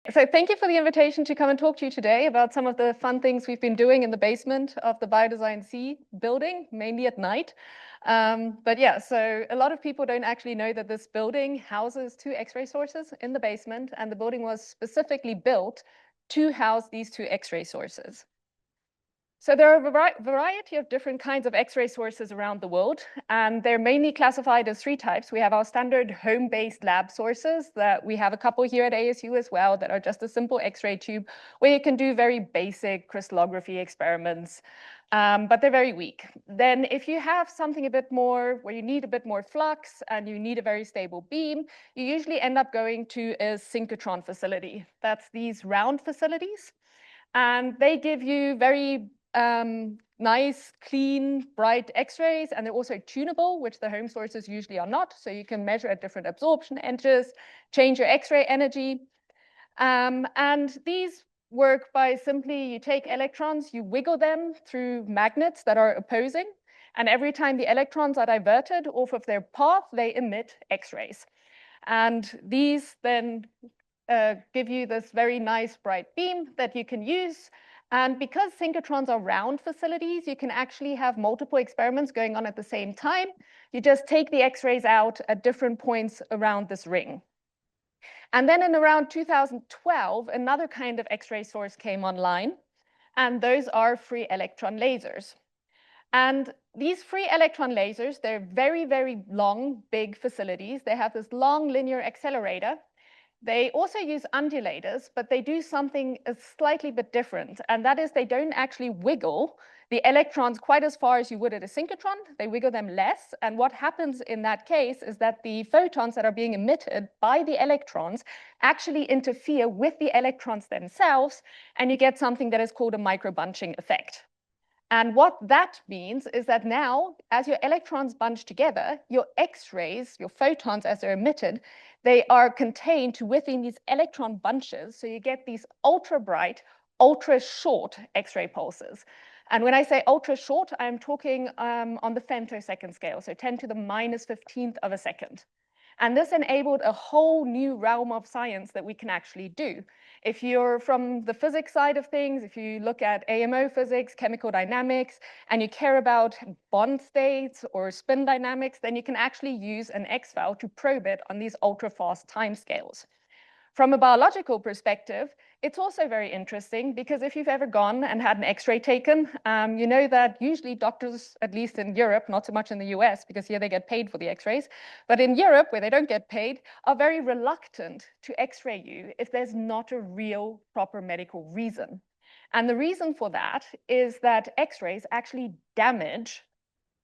So thank you for the invitation to come and talk to you today about some of the fun things we've been doing in the basement of the Biodesign C building, mainly at night. But yeah, so a lot of people don't actually know that this building houses two X-ray sources in the basement, and the building was specifically built to house these two X-ray sources. So there are a variety of different kinds of X-ray sources around the world, and they're mainly classified as three types. We have our standard home-based lab sources that we have a couple here at ASU as well that are just a simple X-ray tube where you can do very basic crystallography experiments, but they're very weak. Then if you have something a bit more where you need a bit more flux and you need a very stable beam, you usually end up going to a synchrotron facility. That's these round facilities. And they give you very nice, clean, bright X-rays, and they're also tunable, which the home sources usually are not. So you can measure at different absorption edges, change your X-ray energy. And these work by simply, you take electrons, you wiggle them through magnets that are opposing, and every time the electrons are diverted off of their path, they emit X-rays. And these then give you this very nice bright beam that you can use. And because synchrotrons are round facilities, you can actually have multiple experiments going on at the same time. You just take the X-rays out at different points around this ring. And then in around 2012, another kind of X-ray source came online, and those are free electron lasers. And these free electron lasers, they're very, very long, big facilities. They have this long linear accelerator. They also use undulators, but they do something slightly bit different, and that is they don't actually wiggle the electrons quite as far as you would at a synchrotron. They wiggle them less, and what happens in that case is that the photons that are being emitted by the electrons actually interfere with the electrons themselves, and you get something that is called a microbunching effect. And what that means is that now, as your electrons bunch together, your X-rays, your photons as they're emitted, they are contained within these electron bunches. So you get these ultra bright, ultra short X-ray pulses. And when I say ultra short, I'm talking on the femtosecond scale, so 10 to the minus 15th of a second. And this enabled a whole new realm of science that we can actually do. If you're from the physics side of things, if you look at AMO physics, chemical dynamics, and you care about bond states or spin dynamics, then you can actually use an XFEL to probe it on these ultra-fast timescales. From a biological perspective, it's also very interesting because if you've ever gone and had an X-ray taken, you know that usually doctors, at least in Europe, not so much in the US, because here they get paid for the X-rays, but in Europe, where they don't get paid, are very reluctant to X-ray you if there's not a real proper medical reason. And the reason for that is that X-rays actually damage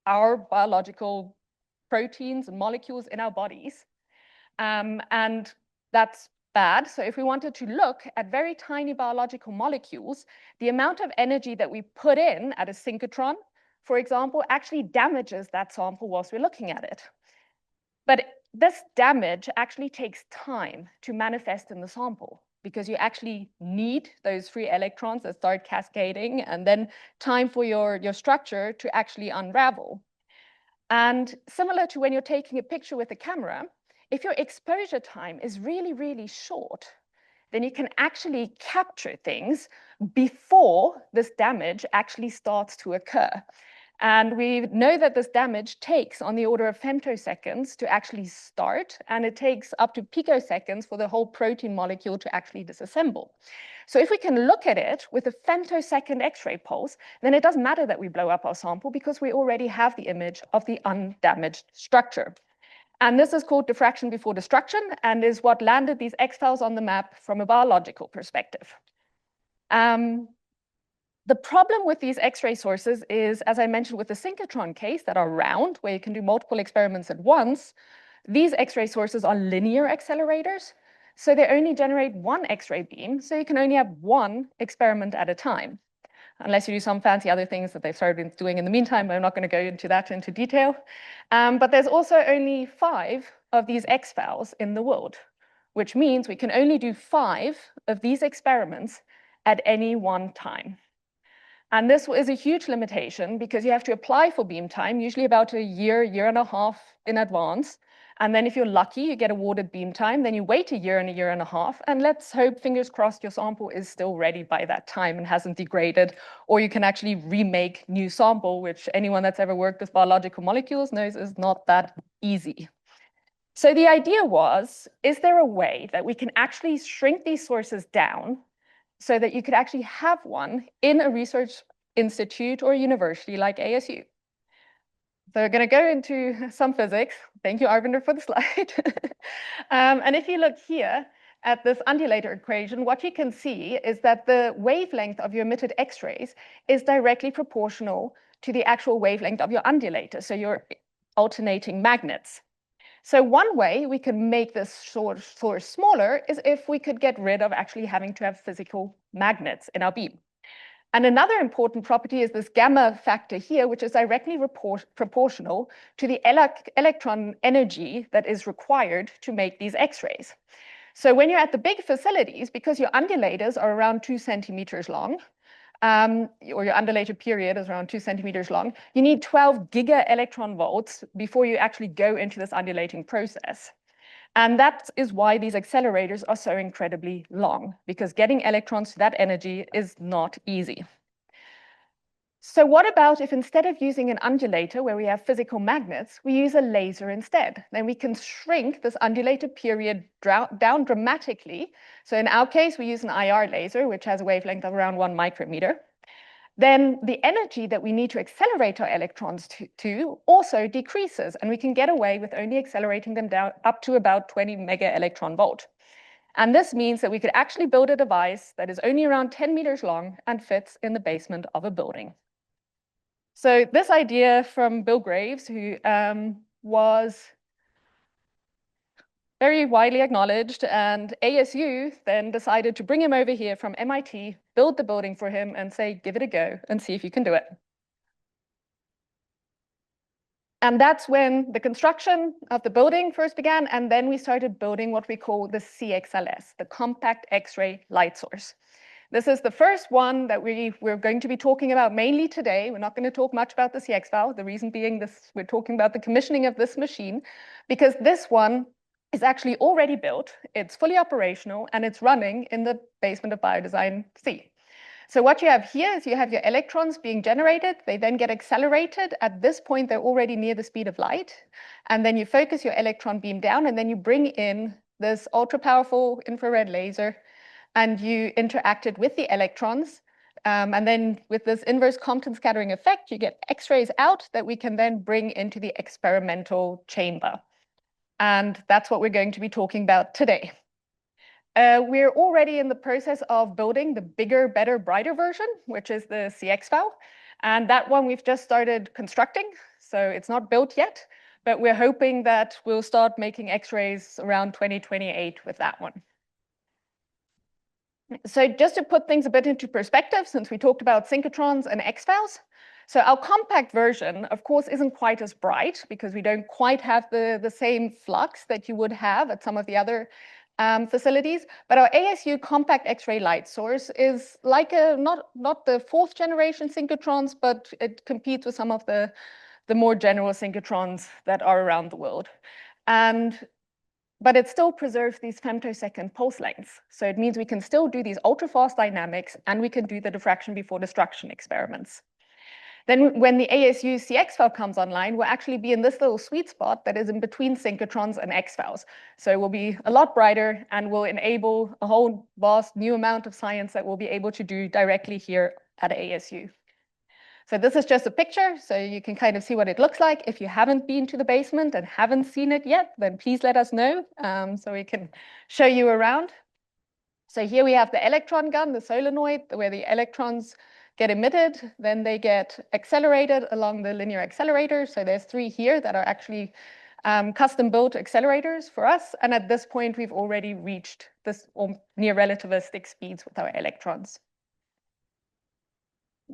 our biological proteins and molecules in our bodies. And that's bad. So if we wanted to look at very tiny biological molecules, the amount of energy that we put in at a synchrotron, for example, actually damages that sample whilst we're looking at it. But this damage actually takes time to manifest in the sample because you actually need those free electrons that start cascading and then time for your structure to actually unravel. And similar to when you're taking a picture with a camera, if your exposure time is really, really short, then you can actually capture things before this damage actually starts to occur. And we know that this damage takes on the order of femtoseconds to actually start, and it takes up to picoseconds for the whole protein molecule to actually disassemble. So if we can look at it with a femtosecond X-ray pulse, then it doesn't matter that we blow up our sample because we already have the image of the undamaged structure. And this is called diffraction before destruction and is what landed these XFELs on the map from a biological perspective. The problem with these X-ray sources is, as I mentioned with the synchrotron case, that are round, where you can do multiple experiments at once, these X-ray sources are linear accelerators. So they only generate one X-ray beam, so you can only have one experiment at a time, unless you do some fancy other things that they've started doing in the meantime, but I'm not going to go into that into detail. But there's also only 5 of these XFELs in the world, which means we can only do 5 of these experiments at any one time. And this is a huge limitation because you have to apply for beam time, usually about a year, year and a half in advance. And then if you're lucky, you get awarded beam time, then you wait a year and a half, and let's hope, fingers crossed, your sample is still ready by that time and hasn't degraded, or you can actually remake new sample, which anyone that's ever worked with biological molecules knows is not that easy. So the idea was, is there a way that we can actually shrink these sources down so that you could actually have one in a research institute or university like ASU? So we're going to go into some physics. Thank you, Arvinder, for the slide. And if you look here at this undulator equation, what you can see is that the wavelength of your emitted X-rays is directly proportional to the actual wavelength of your undulator, so your alternating magnets. So one way we can make this source smaller is if we could get rid of actually having to have physical magnets in our beam. And another important property is this gamma factor here, which is directly proportional to the electron energy that is required to make these X-rays. So when you're at the big facilities, because your undulators are around 2 centimeters long, or your undulator period is around 2 centimeters long, you need 12 giga electron volts before you actually go into this undulating process. And that is why these accelerators are so incredibly long, because getting electrons to that energy is not easy. So what about if instead of using an undulator where we have physical magnets, we use a laser instead? Then we can shrink this undulator period down dramatically. So in our case, we use an IR laser, which has a wavelength of around 1 micrometer. Then the energy that we need to accelerate our electrons to also decreases, and we can get away with only accelerating them down up to about 20 mega electron volt. And this means that we could actually build a device that is only around 10 meters long and fits in the basement of a building. So this idea from Bill Graves, who was very widely acknowledged, and ASU then decided to bring him over here from MIT, build the building for him, and say, give it a go and see if you can do it. And that's when the construction of the building first began, and then we started building what we call the CXLS, the Compact X-ray Light Source. This is the first one that we're going to be talking about mainly today. We're not going to talk much about the XFEL. The reason being we're talking about the commissioning of this machine, because this one is actually already built, it's fully operational, and it's running in the basement of Biodesign C. So what you have here is you have your electrons being generated. They then get accelerated. At this point, they're already near the speed of light. And then you focus your electron beam down, and then you bring in this ultra-powerful infrared laser, and you interact it with the electrons. And then with this inverse Compton scattering effect, you get X-rays out that we can then bring into the experimental chamber. And that's what we're going to be talking about today. We're already in the process of building the bigger, better, brighter version, which is the XFEL. And that one we've just started constructing. So it's not built yet, but we're hoping that we'll start making X-rays around 2028 with that one. So just to put things a bit into perspective, since we talked about synchrotrons and XFELs, so our compact version, of course, isn't quite as bright because we don't quite have the same flux that you would have at some of the other facilities. But our ASU compact X-ray light source is like not the 4th generation synchrotrons, but it competes with some of the more general synchrotrons that are around the world. But it still preserves these femtosecond pulse lengths. So it means we can still do these ultra-fast dynamics, and we can do the diffraction before destruction experiments. Then when the ASU XFEL comes online, we'll actually be in this little sweet spot that is in between synchrotrons and XFELs. So it will be a lot brighter and will enable a whole vast new amount of science that we'll be able to do directly here at ASU. So this is just a picture, so you can kind of see what it looks like. If you haven't been to the basement and haven't seen it yet, then please let us know so we can show you around. So here we have the electron gun, the solenoid, where the electrons get emitted, then they get accelerated along the linear accelerator. So there's 3 here that are actually custom-built accelerators for us. And at this point, we've already reached this near relativistic speeds with our electrons.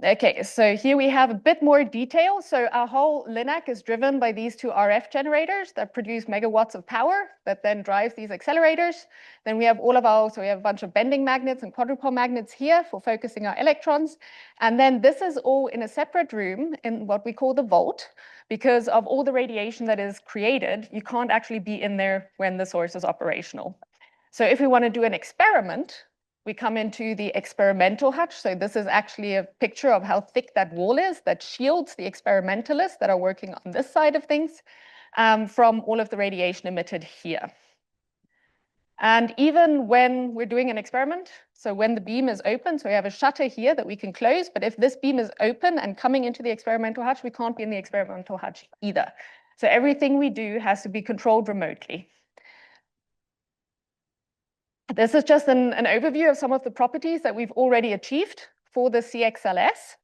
Okay, so here we have a bit more detail. So our whole LINAC is driven by these two RF generators that produce megawatts of power that then drives these accelerators. Then we have so we have a bunch of bending magnets and quadrupole magnets here for focusing our electrons. And then this is all in a separate room in what we call the vault. Because of all the radiation that is created, you can't actually be in there when the source is operational. So if we want to do an experiment, we come into the experimental hutch. So this is actually a picture of how thick that wall is that shields the experimentalists that are working on this side of things from all of the radiation emitted here. And even when we're doing an experiment, so when the beam is open, so we have a shutter here that we can close, but if this beam is open and coming into the experimental hutch, we can't be in the experimental hutch either. So everything we do has to be controlled remotely. This is just an overview of some of the properties that we've already achieved for the CXLS.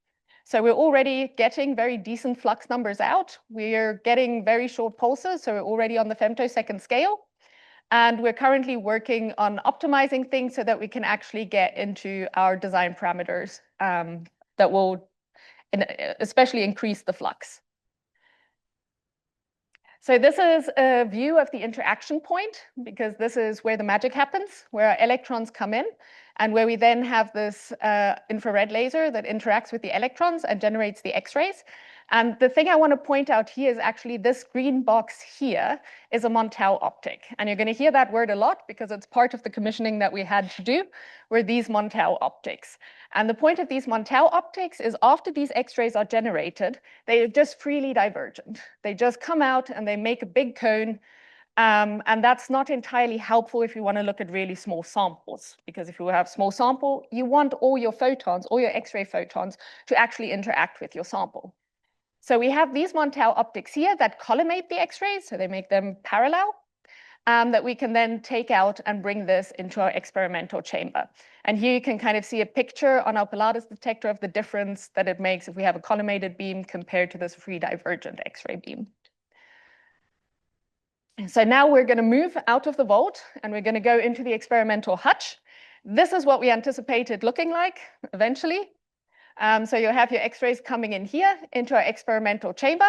So we're already getting very decent flux numbers out. We're getting very short pulses, so we're already on the femtosecond scale. And we're currently working on optimizing things so that we can actually get into our design parameters that will especially increase the flux. So this is a view of the interaction point, because this is where the magic happens, where our electrons come in, and where we then have this infrared laser that interacts with the electrons and generates the X-rays. And the thing I want to point out here is actually this green box here is a Montel optic. And you're going to hear that word a lot because it's part of the commissioning that we had to do, were these Montel optics. And the point of these Montel optics is after these X-rays are generated, they are just freely divergent. They just come out and they make a big cone. And that's not entirely helpful if you want to look at really small samples, because if you have small sample, you want all your photons, all your X-ray photons, to actually interact with your sample. So we have these Montel optics here that collimate the X-rays, so they make them parallel, that we can then take out and bring this into our experimental chamber. And here you can kind of see a picture on our Pilatus detector of the difference that it makes if we have a collimated beam compared to this free divergent X-ray beam. So now we're going to move out of the vault and we're going to go into the experimental hutch. This is what we anticipated looking like eventually. So you'll have your X-rays coming in here into our experimental chamber.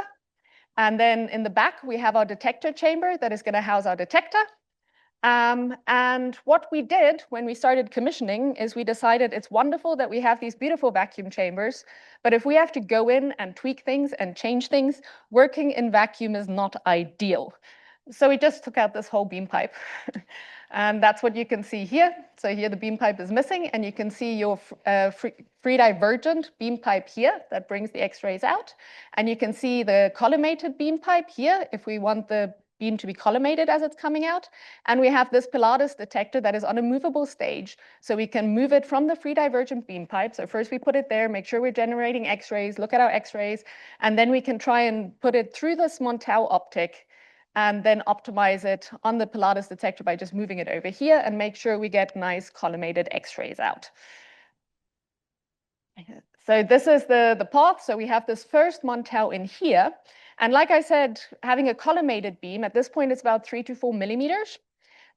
And then in the back, we have our detector chamber that is going to house our detector. And what we did when we started commissioning is we decided it's wonderful that we have these beautiful vacuum chambers, but if we have to go in and tweak things and change things, working in vacuum is not ideal. So we just took out this whole beam pipe. And that's what you can see here. So here the beam pipe is missing, and you can see your free divergent beam pipe here that brings the X-rays out. And you can see the collimated beam pipe here if we want the beam to be collimated as it's coming out. And we have this Pilatus detector that is on a movable stage, so we can move it from the free divergent beam pipe. So first we put it there, make sure we're generating X-rays, look at our X-rays, and then we can try and put it through this Montel optic and then optimize it on the Pilatus detector by just moving it over here and make sure we get nice collimated X-rays out. So this is the path. So we have this first Montel in here. And like I said, having a collimated beam, at this point it's about 3 to 4 millimeters,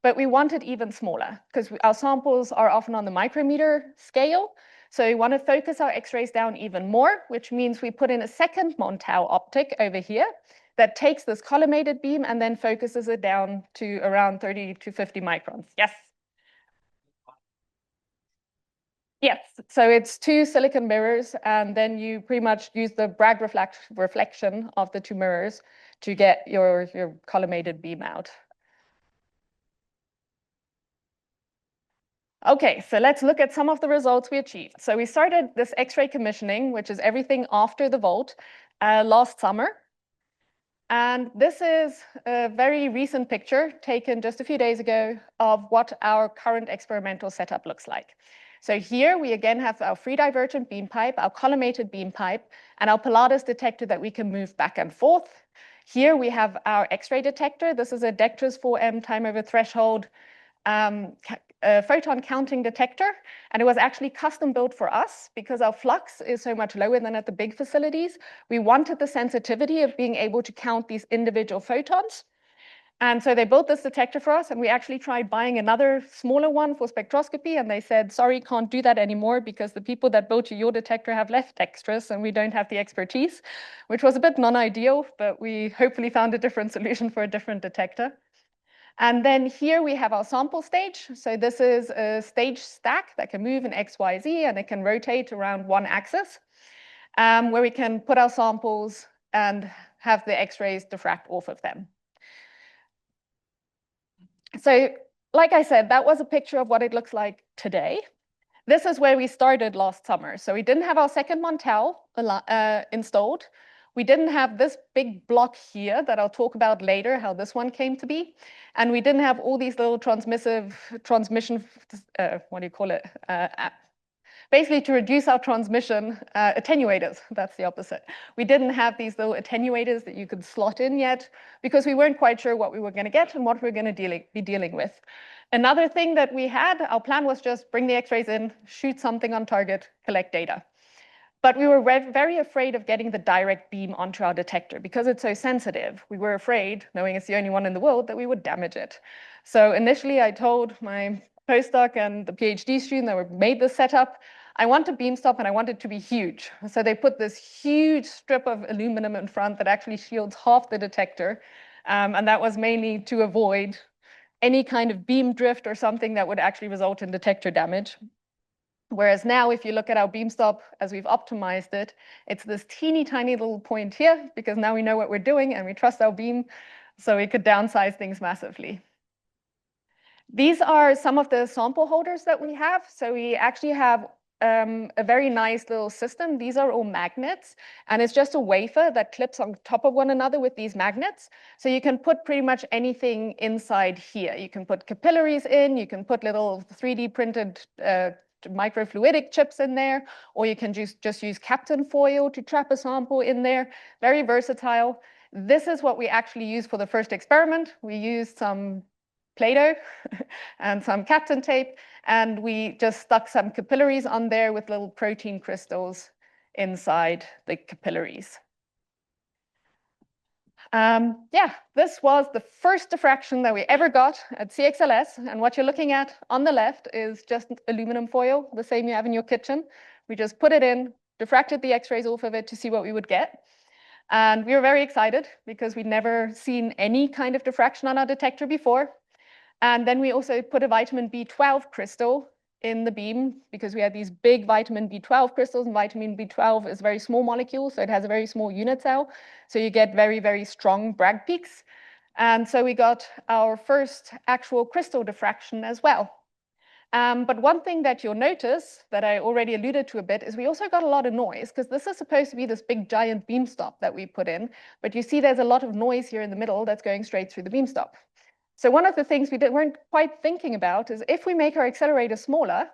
but we want it even smaller because our samples are often on the micrometer scale. So we want to focus our X-rays down even more, which means we put in a second Montel optic over here that takes this collimated beam and then focuses it down to around 30 to 50 microns. Yes? Yes, so it's 2 silicon mirrors, and then you pretty much use the Bragg reflection of the 2 mirrors to get your collimated beam out. Okay, so let's look at some of the results we achieved. So we started this X-ray commissioning, which is everything after the vault, last summer. And this is a very recent picture taken just a few days ago of what our current experimental setup looks like. So here we again have our free divergent beam pipe, our collimated beam pipe, and our Pilatus detector that we can move back and forth. Here we have our X-ray detector. This is a Dectris 4M time over threshold photon counting detector, and it was actually custom built for us because our flux is so much lower than at the big facilities. We wanted the sensitivity of being able to count these individual photons. And so they built this detector for us, and we actually tried buying another smaller one for spectroscopy, and they said, sorry, can't do that anymore because the people that built your detector have left extras and we don't have the expertise, which was a bit non-ideal, but we hopefully found a different solution for a different detector. And then here we have our sample stage. So this is a stage stack that can move in X, Y, Z, and it can rotate around one axis, where we can put our samples and have the X-rays diffract off of them. So like I said, that was a picture of what it looks like today. This is where we started last summer. So we didn't have our second Montel installed. We didn't have this big block here that I'll talk about later, how this one came to be. And we didn't have all these little transmission, what do you call it? Basically, to reduce our transmission, attenuators, that's the opposite. We didn't have these little attenuators that you could slot in yet because we weren't quite sure what we were going to get and what we were going to be dealing with. Another thing that we had, our plan was just bring the X-rays in, shoot something on target, collect data. But we were very afraid of getting the direct beam onto our detector because it's so sensitive. We were afraid, knowing it's the only one in the world, that we would damage it. So initially I told my postdoc and the PhD student that made this setup, I want a beam stop and I want it to be huge. So they put this huge strip of aluminum in front that actually shields half the detector. And that was mainly to avoid any kind of beam drift or something that would actually result in detector damage. Whereas now, if you look at our beam stop as we've optimized it, it's this teeny tiny little point here because now we know what we're doing and we trust our beam, so we could downsize things massively. These are some of the sample holders that we have. So we actually have a very nice little system. These are all magnets, and it's just a wafer that clips on top of one another with these magnets. So you can put pretty much anything inside here. You can put capillaries in, you can put little 3D printed microfluidic chips in there, or you can just use Kapton foil to trap a sample in there. Very versatile. This is what we actually used for the first experiment. We used some Play-Doh and some Kapton tape, and we just stuck some capillaries on there with little protein crystals inside the capillaries. Yeah, this was the first diffraction that we ever got at CXLS, and what you're looking at on the left is just aluminum foil, the same you have in your kitchen. We just put it in, diffracted the X-rays off of it to see what we would get. And we were very excited because we'd never seen any kind of diffraction on our detector before. And then we also put a vitamin B12 crystal in the beam because we had these big vitamin B12 crystals, and vitamin B12 is a very small molecule, so it has a very small unit cell. So you get very, very strong Bragg peaks. And so we got our first actual crystal diffraction as well. But one thing that you'll notice that I already alluded to a bit is we also got a lot of noise because this is supposed to be this big giant beam stop that we put in. But you see there's a lot of noise here in the middle that's going straight through the beam stop. So one of the things we weren't quite thinking about is if we make our accelerator smaller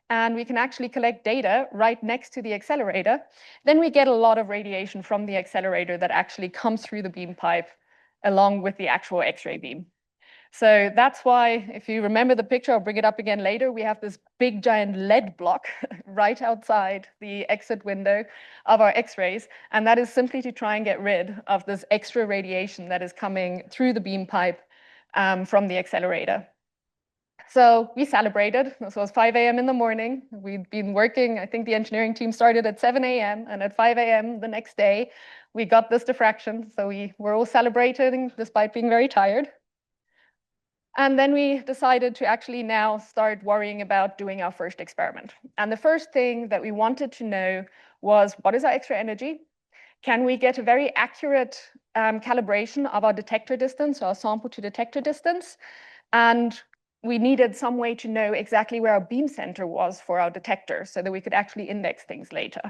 and we can actually collect data right next to the accelerator, then we get a lot of radiation from the accelerator that actually comes through the beam pipe along with the actual X-ray beam. So that's why, if you remember the picture, I'll bring it up again later, we have this big giant lead block right outside the exit window of our X-rays, and that is simply to try and get rid of this extra radiation that is coming through the beam pipe from the accelerator. So we celebrated. This was 5 a.m. in the morning. We'd been working, I think the engineering team started at 7 a.m. and at 5 a.m. the next day, we got this diffraction. So we were all celebrating despite being very tired. And then we decided to actually now start worrying about doing our first experiment. And the first thing that we wanted to know was, what is our X-ray energy? Can we get a very accurate calibration of our detector distance, our sample to detector distance? And we needed some way to know exactly where our beam center was for our detector so that we could actually index things later.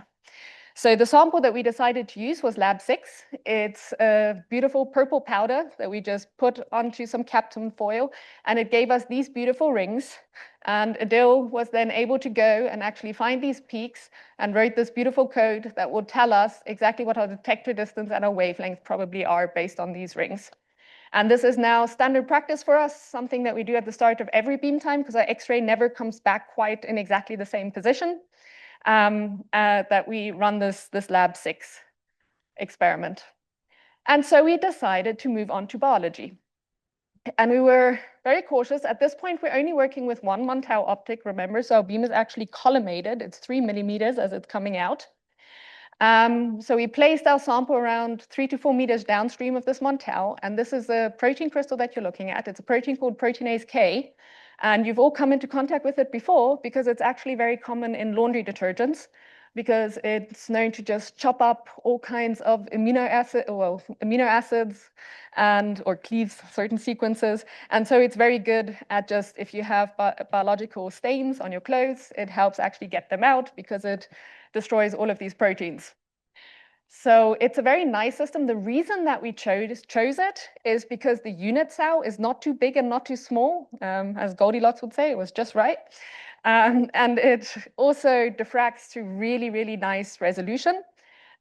So the sample that we decided to use was Lab 6. It's a beautiful purple powder that we just put onto some Kapton foil, and it gave us these beautiful rings. And Adil was then able to go and actually find these peaks and wrote this beautiful code that would tell us exactly what our detector distance and our wavelength probably are based on these rings. And this is now standard practice for us, something that we do at the start of every beam time because our X-ray never comes back quite in exactly the same position. That we run this Lab 6 experiment. And so we decided to move on to biology. And we were very cautious. At this point, we're only working with 1 Montel optic, remember, so our beam is actually collimated. It's 3 millimeters as it's coming out. So we placed our sample around 3 to 4 meters downstream of this Montel, and this is a protein crystal that you're looking at. It's a protein called proteinase K, and you've all come into contact with it before because it's actually very common in laundry detergents, because it's known to just chop up all kinds of amino acids or cleaves certain sequences. And so it's very good at just, if you have biological stains on your clothes, it helps actually get them out because it destroys all of these proteins. So it's a very nice system. The reason that we chose it is because the unit cell is not too big and not too small. As Goldilocks would say, it was just right. And it also diffracts to really, really nice resolution.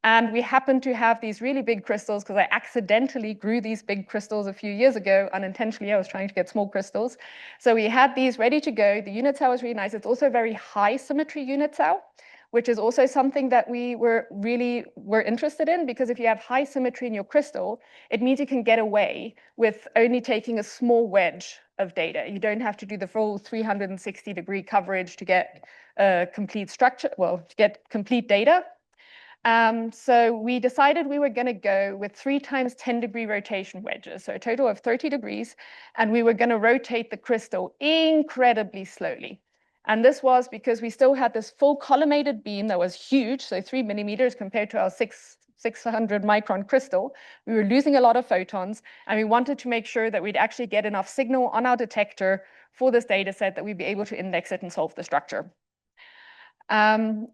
And we happen to have these really big crystals because I accidentally grew these big crystals a few years ago. Unintentionally, I was trying to get small crystals. So we had these ready to go. The unit cell is really nice. It's also a very high symmetry unit cell, which is also something that we were interested in, because if you have high symmetry in your crystal, it means you can get away with only taking a small wedge of data. You don't have to do the full 360-degree coverage to get a complete structure, to get complete data. So we decided we were going to go with 3 times 10-degree rotation wedges, so a total of 30 degrees, and we were going to rotate the crystal incredibly slowly. And this was because we still had this full collimated beam that was huge, so 3 millimeters compared to our 600 micron crystal. We were losing a lot of photons, and we wanted to make sure that we'd actually get enough signal on our detector for this data set that we'd be able to index it and solve the structure. And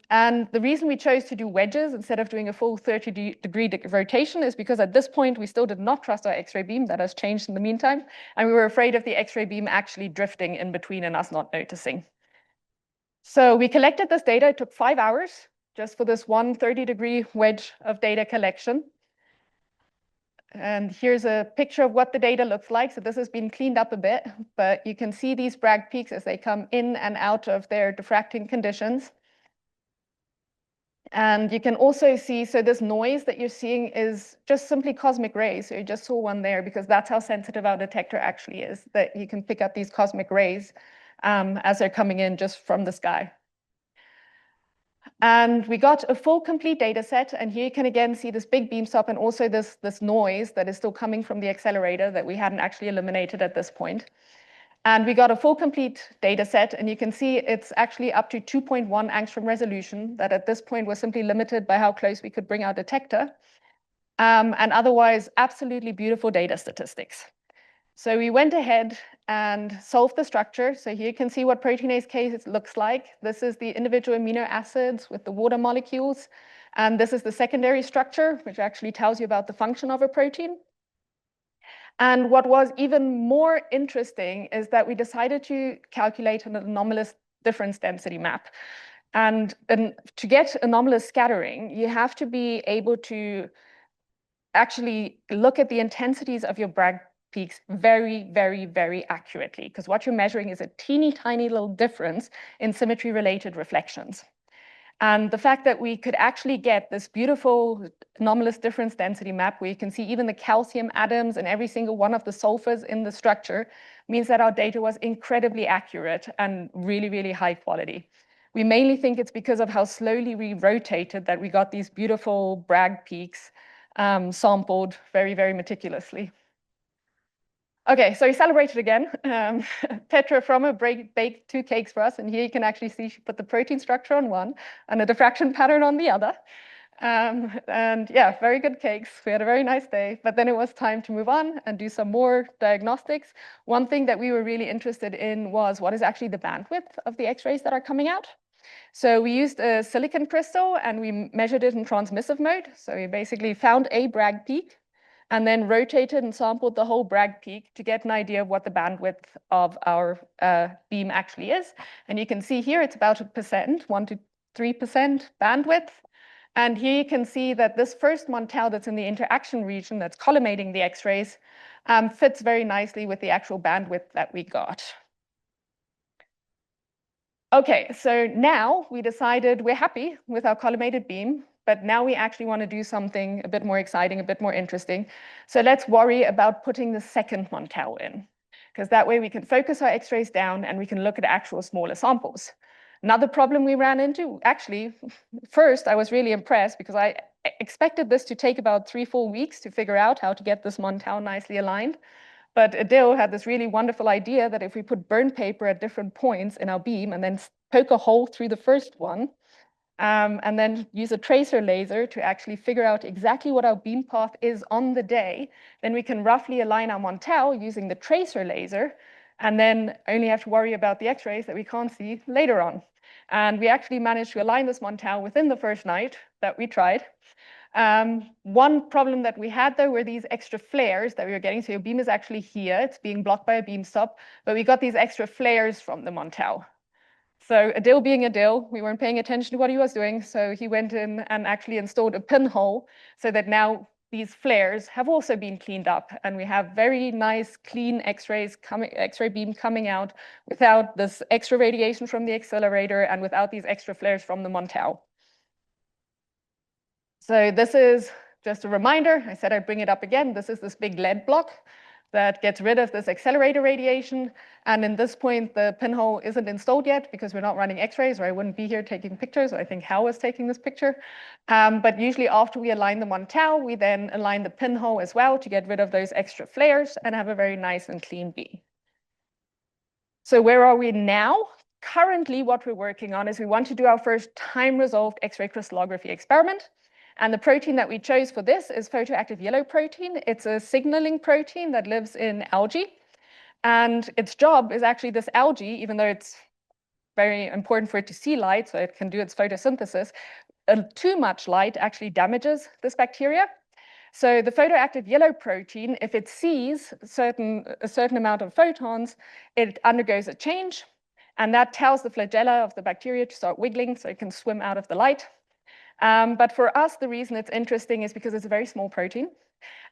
the reason we chose to do wedges instead of doing a full 30-degree rotation is because at this point, we still did not trust our X-ray beam. That has changed in the meantime. And we were afraid of the X-ray beam actually drifting in between and us not noticing. So we collected this data. It took 5 hours just for this one 30-degree wedge of data collection. And here's a picture of what the data looks like. So this has been cleaned up a bit, but you can see these Bragg peaks as they come in and out of their diffracting conditions. And you can also see, so this noise that you're seeing is just simply cosmic rays. So you just saw one there because that's how sensitive our detector actually is, that you can pick up these cosmic rays as they're coming in just from the sky. And we got a full complete data set. And here you can again see this big beam stop and also this noise that is still coming from the accelerator that we hadn't actually eliminated at this point. And we got a full complete data set, and you can see it's actually up to 2.1 angstrom resolution that at this point was simply limited by how close we could bring our detector, and otherwise absolutely beautiful data statistics. So we went ahead and solved the structure. So here you can see what proteinase K looks like. This is the individual amino acids with the water molecules, and this is the secondary structure, which actually tells you about the function of a protein. And what was even more interesting is that we decided to calculate an anomalous difference density map. And to get anomalous scattering, you have to be able to actually look at the intensities of your Bragg peaks very, very, very accurately, because what you're measuring is a teeny tiny little difference in symmetry-related reflections. And the fact that we could actually get this beautiful anomalous difference density map where you can see even the calcium atoms and every single one of the sulfurs in the structure means that our data was incredibly accurate and really, really high quality. We mainly think it's because of how slowly we rotated that we got these beautiful Bragg peaks sampled very, very meticulously. Okay, so we celebrated again. Petra Frommer baked 2 cakes for us, and here you can actually see she put the protein structure on one and a diffraction pattern on the other. And yeah, very good cakes. We had a very nice day, but then it was time to move on and do some more diagnostics. One thing that we were really interested in was what is actually the bandwidth of the X-rays that are coming out. So we used a silicon crystal and we measured it in transmissive mode. So we basically found a Bragg peak and then rotated and sampled the whole Bragg peak to get an idea of what the bandwidth of our beam actually is. And you can see here it's about 1 to 3% bandwidth. And here you can see that this first Montel that's in the interaction region that's collimating the X-rays fits very nicely with the actual bandwidth that we got. Okay, so now we decided we're happy with our collimated beam, but now we actually want to do something a bit more exciting, a bit more interesting. So let's worry about putting the second Montel in. because that way we can focus our X-rays down and we can look at actual smaller samples. Another problem we ran into, actually, first I was really impressed because I expected this to take about 3-4 weeks to figure out how to get this Montel nicely aligned. But Adil had this really wonderful idea that if we put burn paper at different points in our beam and then poke a hole through the first one, and then use a tracer laser to actually figure out exactly what our beam path is on the day, then we can roughly align our Montel using the tracer laser, and then only have to worry about the X-rays that we can't see later on. And we actually managed to align this Montel within the first night that we tried. One problem that we had, though, were these extra flares that we were getting. So your beam is actually here. It's being blocked by a beam stop, but we got these extra flares from the Montel. So Adil being Adil, we weren't paying attention to what he was doing. So he went in and actually installed a pinhole so that now these flares have also been cleaned up. And we have very nice, clean X-ray beam coming out without this extra radiation from the accelerator and without these extra flares from the Montel. So this is just a reminder. I said I'd bring it up again. This is this big lead block that gets rid of this accelerator radiation. And in this point, the pinhole isn't installed yet because we're not running X-rays, or I wouldn't be here taking pictures. I think Hal was taking this picture. But usually after we align the Montel, we then align the pinhole as well to get rid of those extra flares and have a very nice and clean beam. So where are we now? Currently, what we're working on is we want to do our first time-resolved X-ray crystallography experiment. And the protein that we chose for this is photoactive yellow protein. It's a signaling protein that lives in algae. And its job is actually this algae, even though it's very important for it to see light, so it can do its photosynthesis, too much light actually damages this bacteria. So the photoactive yellow protein, if it sees a certain amount of photons, it undergoes a change. And that tells the flagella of the bacteria to start wiggling so it can swim out of the light. But for us, the reason it's interesting is because it's a very small protein,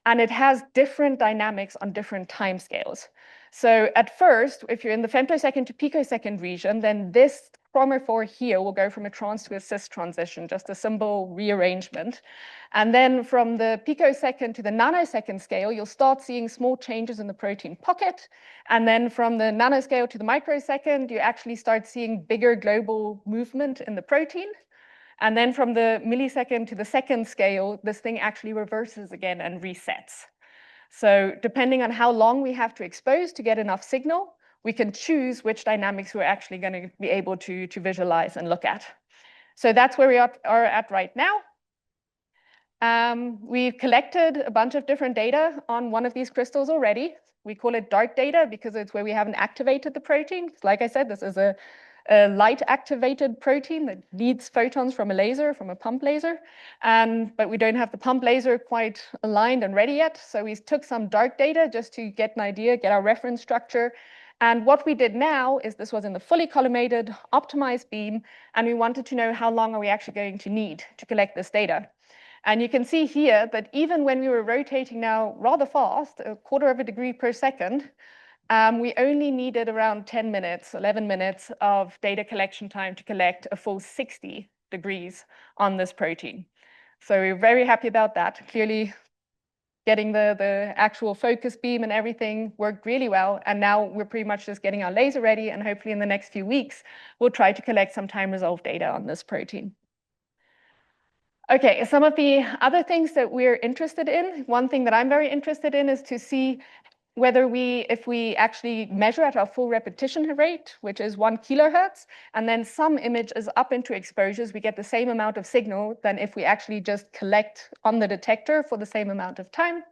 and it has different dynamics on different time scales. So at first, if you're in the femtosecond to picosecond region, then this chromophore here will go from a trans to a cis transition, just a symbol rearrangement. And then from the picosecond to the nanosecond scale, you'll start seeing small changes in the protein pocket. And then from the nanoscale to the microsecond, you actually start seeing bigger global movement in the protein. And then from the millisecond to the second scale, this thing actually reverses again and resets. So depending on how long we have to expose to get enough signal, we can choose which dynamics we're actually going to be able to visualize and look at. So that's where we are at right now. We've collected a bunch of different data on one of these crystals already. We call it dark data because it's where we haven't activated the protein. Like I said, this is a light-activated protein that needs photons from a laser, from a pump laser. But we don't have the pump laser quite aligned and ready yet. So we took some dark data just to get an idea, get our reference structure. And what we did now is this was in the fully collimated, optimized beam, and we wanted to know how long are we actually going to need to collect this data. And you can see here that even when we were rotating now rather fast, 1/4 of a degree per second, we only needed around 10 minutes, 11 minutes of data collection time to collect a full 60 degrees on this protein. So we're very happy about that. Clearly, getting the actual focus beam and everything worked really well. And now we're pretty much just getting our laser ready. And hopefully in the next few weeks, we'll try to collect some time-resolved data on this protein. Okay, some of the other things that we're interested in, one thing that I'm very interested in is to see whether if we actually measure at our full repetition rate, which is 1 kilohertz, and then some image is up into exposures, we get the same amount of signal than if we actually just collect on the detector for the same amount of time.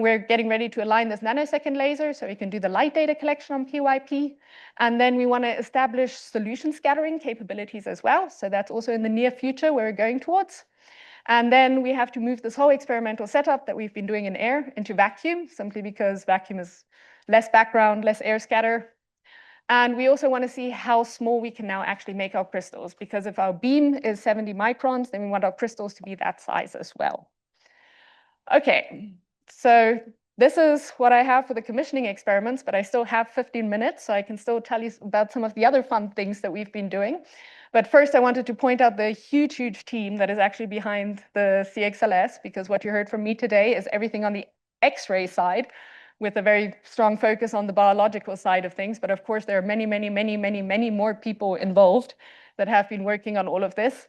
We're getting ready to align this nanosecond laser so we can do the light data collection on PYP. And then we want to establish solution scattering capabilities as well. So that's also in the near future where we're going towards. And then we have to move this whole experimental setup that we've been doing in air into vacuum, simply because vacuum is less background, less air scatter. And we also want to see how small we can now actually make our crystals, because if our beam is 70 microns, then we want our crystals to be that size as well. Okay, so this is what I have for the commissioning experiments, but I still have 15 minutes, so I can still tell you about some of the other fun things that we've been doing. But first, I wanted to point out the huge, huge team that is actually behind the CXLS, because what you heard from me today is everything on the X-ray side. with a very strong focus on the biological side of things. But of course, there are many, many, many, many, many more people involved that have been working on all of this.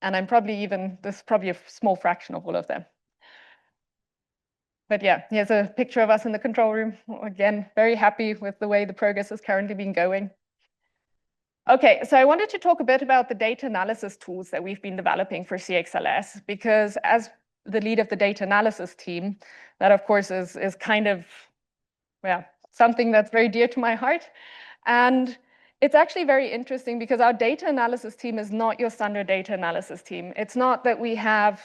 And this is probably a small fraction of all of them. But yeah, here's a picture of us in the control room. Again, very happy with the way the progress has currently been going. Okay, so I wanted to talk a bit about the data analysis tools that we've been developing for CXLS, because as the lead of the data analysis team, that of course is kind of, well, something that's very dear to my heart. And it's actually very interesting because our data analysis team is not your standard data analysis team. It's not that we have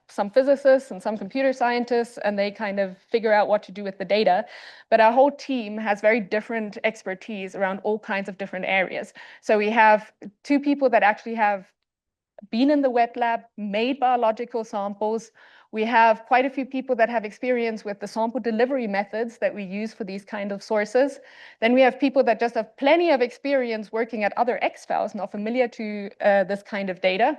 some physicists and some computer scientists and they kind of figure out what to do with the data, but our whole team has very different expertise around all kinds of different areas. So we have two people that actually have been in the wet lab, made biological samples. We have quite a few people that have experience with the sample delivery methods that we use for these kind of sources. Then we have people that just have plenty of experience working at other XFELs and are familiar to this kind of data.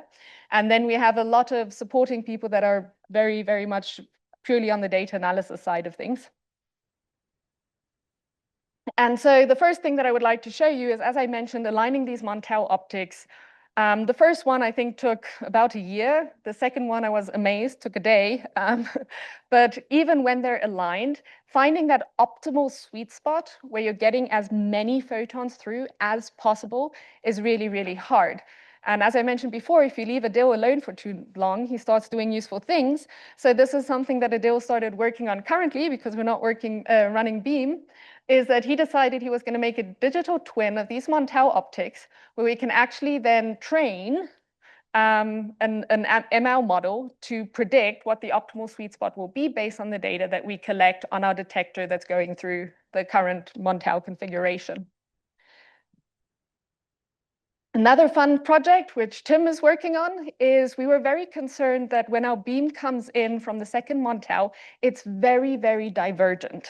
And then we have a lot of supporting people that are very, very much purely on the data analysis side of things. And so the first thing that I would like to show you is, as I mentioned, aligning these Montel optics. The first one, I think, took about a year. The second one, I was amazed, took a day. But even when they're aligned, finding that optimal sweet spot where you're getting as many photons through as possible is really, really hard. And as I mentioned before, if you leave Adil alone for too long, he starts doing useful things. So this is something that Adil started working on currently, because we're not running Beam, is that he decided he was going to make a digital twin of these Montel optics, where we can actually then train an ML model to predict what the optimal sweet spot will be based on the data that we collect on our detector that's going through the current Montel configuration. Another fun project, which Tim is working on, is we were very concerned that when our beam comes in from the second Montel, it's very, very divergent.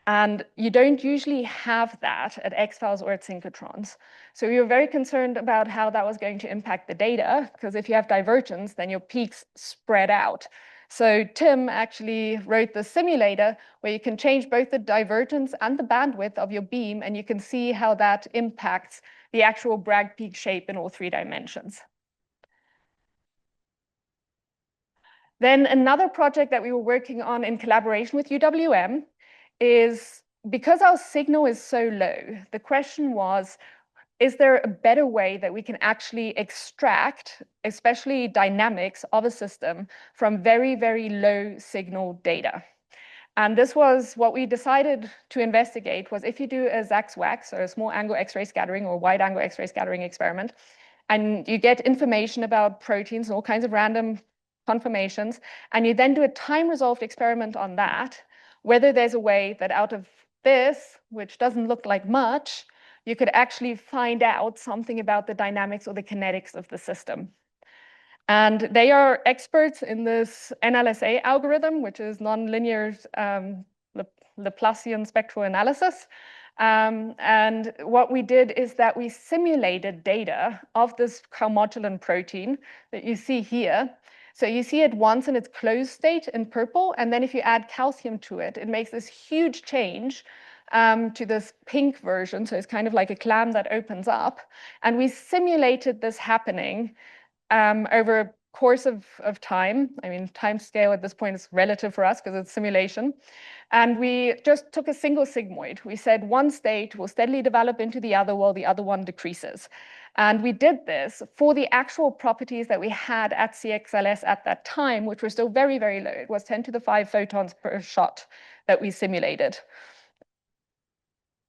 And you don't usually have that at XFELs or at synchrotrons. So we were very concerned about how that was going to impact the data, because if you have divergence, then your peaks spread out. So Tim actually wrote the simulator where you can change both the divergence and the bandwidth of your beam, and you can see how that impacts the actual Bragg peak shape in all 3 dimensions. Then another project that we were working on in collaboration with UWM is, because our signal is so low, the question was, is there a better way that we can actually extract, especially dynamics of a system, from very, very low signal data? And this was what we decided to investigate, was if you do a ZAX-WAX, or a small angle X-ray scattering or wide angle X-ray scattering experiment, and you get information about proteins and all kinds of random conformations, and you then do a time-resolved experiment on that, whether there's a way that out of this, which doesn't look like much, you could actually find out something about the dynamics or the kinetics of the system. And they are experts in this NLSA algorithm, which is nonlinear Laplacian spectral analysis. And what we did is that we simulated data of this calmodulin protein that you see here. So you see it once in its closed state in purple, and then if you add calcium to it, it makes this huge change to this pink version. So it's kind of like a clam that opens up. And we simulated this happening over a course of time. I mean, time scale at this point is relative for us because it's simulation. And we just took a single sigmoid. We said one state will steadily develop into the other while the other one decreases. And we did this for the actual properties that we had at CXLS at that time, which were still very, very low. It was 10 to the 5 photons per shot that we simulated.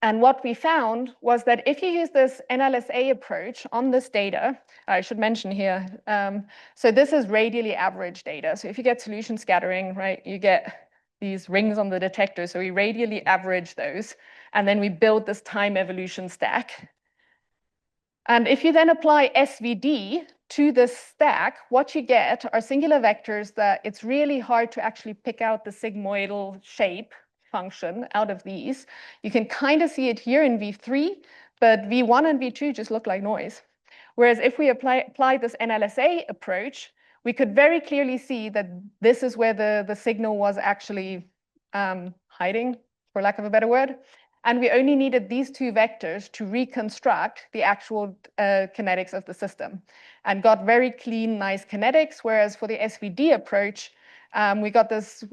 And what we found was that if you use this NLSA approach on this data, I should mention here, so this is radially average data. So if you get solution scattering, right, you get these rings on the detector. So we radially average those, and then we build this time evolution stack. And if you then apply SVD to this stack, what you get are singular vectors that it's really hard to actually pick out the sigmoidal shape function out of these. You can kind of see it here in V3, but V1 and V2 just look like noise. Whereas if we apply this NLSA approach, we could very clearly see that this is where the signal was actually hiding, for lack of a better word. And we only needed these two vectors to reconstruct the actual kinetics of the system and got very clean, nice kinetics. Whereas for the SVD approach, we got this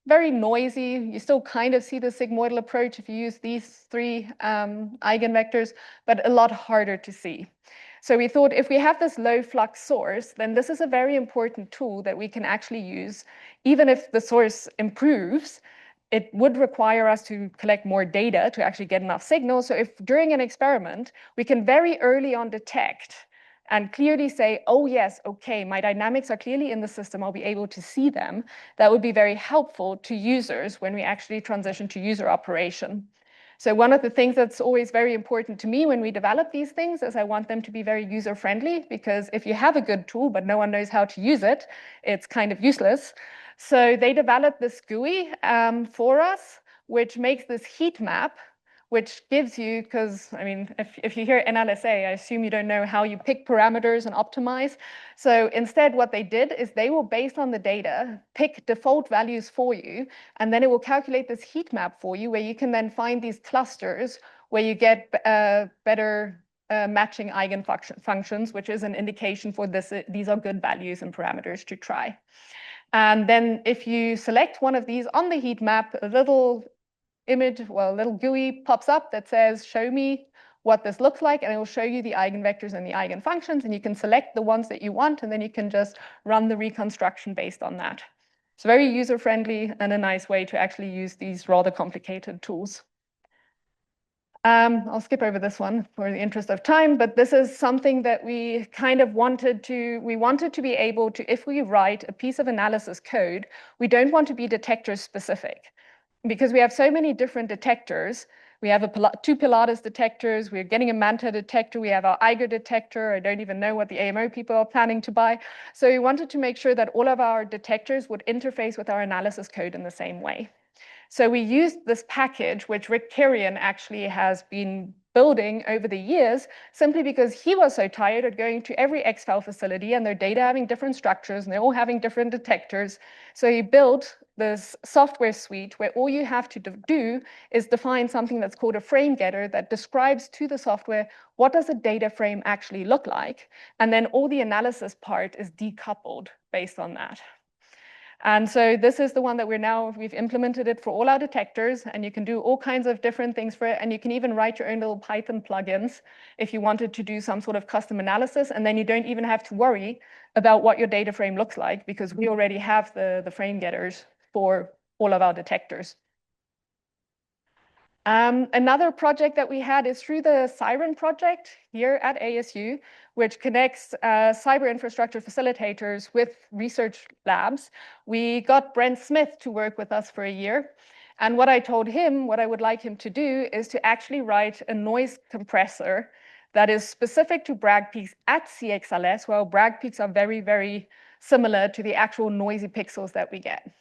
very noisy. You still kind of see the sigmoidal approach if you use these three eigenvectors, but a lot harder to see. So we thought if we have this low flux source, then this is a very important tool that we can actually use. Even if the source improves, it would require us to collect more data to actually get enough signal. So if during an experiment, we can very early on detect and clearly say, oh yes, okay, my dynamics are clearly in the system, I'll be able to see them, that would be very helpful to users when we actually transition to user operation. So one of the things that's always very important to me when we develop these things is I want them to be very user-friendly, because if you have a good tool but no one knows how to use it, it's kind of useless. So they developed this GUI for us, which makes this heat map, which gives you, because I mean, if you hear NLSA, I assume you don't know how you pick parameters and optimize. So instead, what they did is they will, based on the data, pick default values for you, and then it will calculate this heat map for you, where you can then find these clusters where you get better matching eigenfunctions, which is an indication for this. These are good values and parameters to try. And then if you select one of these on the heat map, a little image, well, a little GUI pops up that says, show me what this looks like, and it will show you the eigenvectors and the eigenfunctions, and you can select the ones that you want, and then you can just run the reconstruction based on that. It's very user-friendly and a nice way to actually use these rather complicated tools. I'll skip over this one for the interest of time, but this is something that we kind of wanted to be able to, if we write a piece of analysis code, we don't want to be detector specific, because we have so many different detectors. We have two Pilatus detectors, we're getting a Manta detector, we have our Eiger detector, I don't even know what the AMO people are planning to buy. So we wanted to make sure that all of our detectors would interface with our analysis code in the same way. So we used this package, which Rick Kirian actually has been building over the years, simply because he was so tired of going to every XFEL facility and their data having different structures and they're all having different detectors. So he built this software suite where all you have to do is define something that's called a frame getter that describes to the software what does a data frame actually look like, and then all the analysis part is decoupled based on that. And so this is the one that we've implemented it for all our detectors, and you can do all kinds of different things for it. And you can even write your own little Python plugins if you wanted to do some sort of custom analysis. And then you don't even have to worry about what your data frame looks like, because we already have the frame getters for all of our detectors. Another project that we had is through the Siren project here at ASU, which connects cyber infrastructure facilitators with research labs. We got Brent Smith to work with us for a year. And what I told him, what I would like him to do, is to actually write a noise compressor that is specific to Bragg peaks at CXLS, while Bragg peaks are very, very similar to the actual noisy pixels that we get.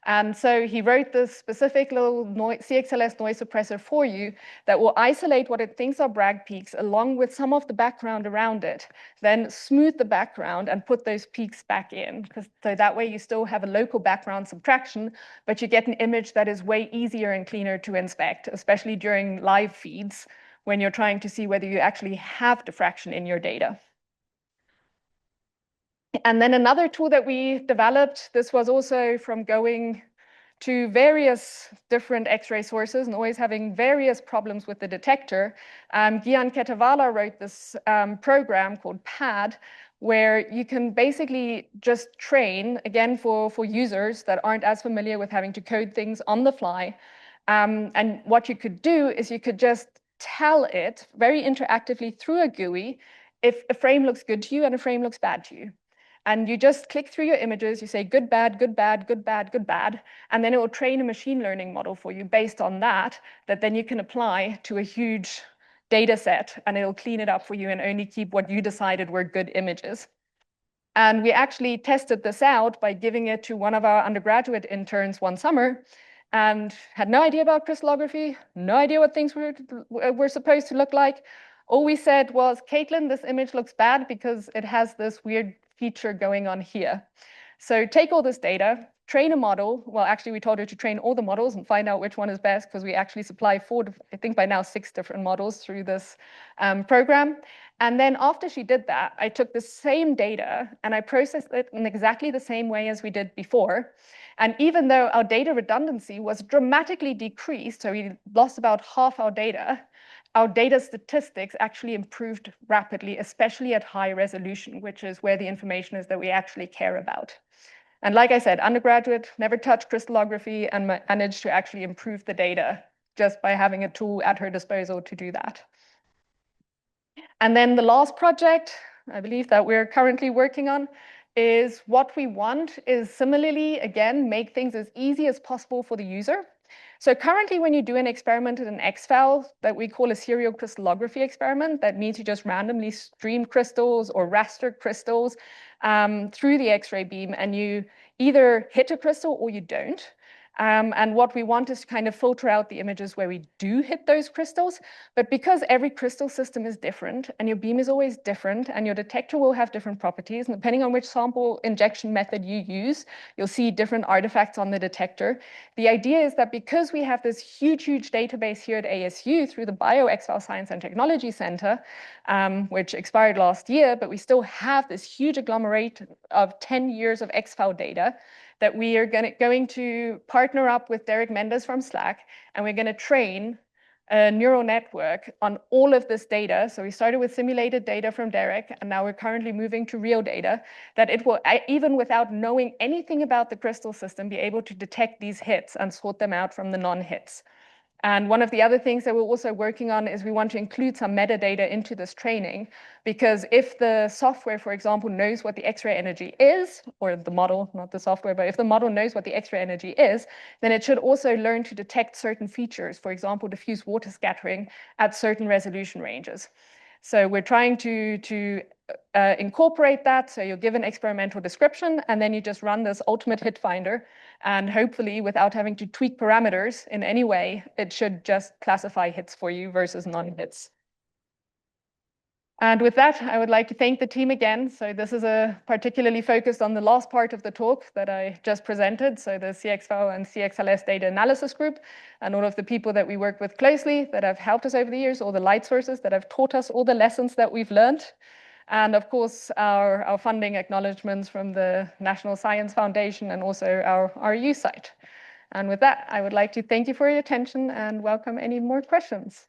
And so he wrote this specific little CXLS noise suppressor for you that will isolate what it thinks are Bragg peaks along with some of the background around it, then smooth the background and put those peaks back in. So that way you still have a local background subtraction, but you get an image that is way easier and cleaner to inspect, especially during live feeds when you're trying to see whether you actually have diffraction in your data. And then another tool that we developed, this was also from going to various different X-ray sources and always having various problems with the detector. Gian Ketavala wrote this program called PAD, where you can basically just train, again, for users that aren't as familiar with having to code things on the fly. And what you could do is you could just tell it very interactively through a GUI if a frame looks good to you and a frame looks bad to you. And you just click through your images, you say good, bad, good, bad, good, bad, good, bad, and then it will train a machine learning model for you based on that then you can apply to a huge data set, and it'll clean it up for you and only keep what you decided were good images. And we actually tested this out by giving it to one of our undergraduate interns one summer, and had no idea about crystallography, no idea what things were supposed to look like. All we said was, Caitlin, this image looks bad because it has this weird feature going on here. So take all this data, train a model. Well, actually, we told her to train all the models and find out which one is best, because we actually supply I think by now 6 different models through this program. And then after she did that, I took the same data and I processed it in exactly the same way as we did before. And even though our data redundancy was dramatically decreased, so we lost about half our data statistics actually improved rapidly, especially at high resolution, which is where the information is that we actually care about. And like I said, undergraduate, never touched crystallography and managed to actually improve the data just by having a tool at her disposal to do that. And then the last project, I believe, that we're currently working on is what we want is similarly, again, make things as easy as possible for the user. So currently, when you do an experiment in an XFEL that we call a serial crystallography experiment, that means you just randomly stream crystals or raster crystals through the X-ray beam, and you either hit a crystal or you don't. And what we want is to kind of filter out the images where we do hit those crystals. But because every crystal system is different and your beam is always different and your detector will have different properties, and depending on which sample injection method you use, you'll see different artifacts on the detector. The idea is that because we have this huge, huge database here at ASU through the XFEL Science and Technology Center, which expired last year, but we still have this huge agglomerate of 10 years of XFEL data, that we are going to partner up with Derek Mendes from Slack, and we're going to train a neural network on all of this data. So we started with simulated data from Derek, and now we're currently moving to real data, that it will, even without knowing anything about the crystal system, be able to detect these hits and sort them out from the non-hits. And one of the other things that we're also working on is we want to include some metadata into this training, because if the software, for example, knows what the X-ray energy is, or the model, not the software, but if the model knows what the X-ray energy is, then it should also learn to detect certain features, for example, diffuse water scattering at certain resolution ranges. So we're trying to incorporate that. So you'll give an experimental description, and then you just run this ultimate hit finder. And hopefully, without having to tweak parameters in any way, it should just classify hits for you versus non-hits. And with that, I would like to thank the team again. So this is particularly focused on the last part of the talk that I just presented. So the CXFEL and CXLS data analysis group, and all of the people that we work with closely that have helped us over the years, all the light sources that have taught us all the lessons that we've learned. And of course, our funding acknowledgements from the National Science Foundation and also our RU site. And with that, I would like to thank you for your attention and welcome any more questions.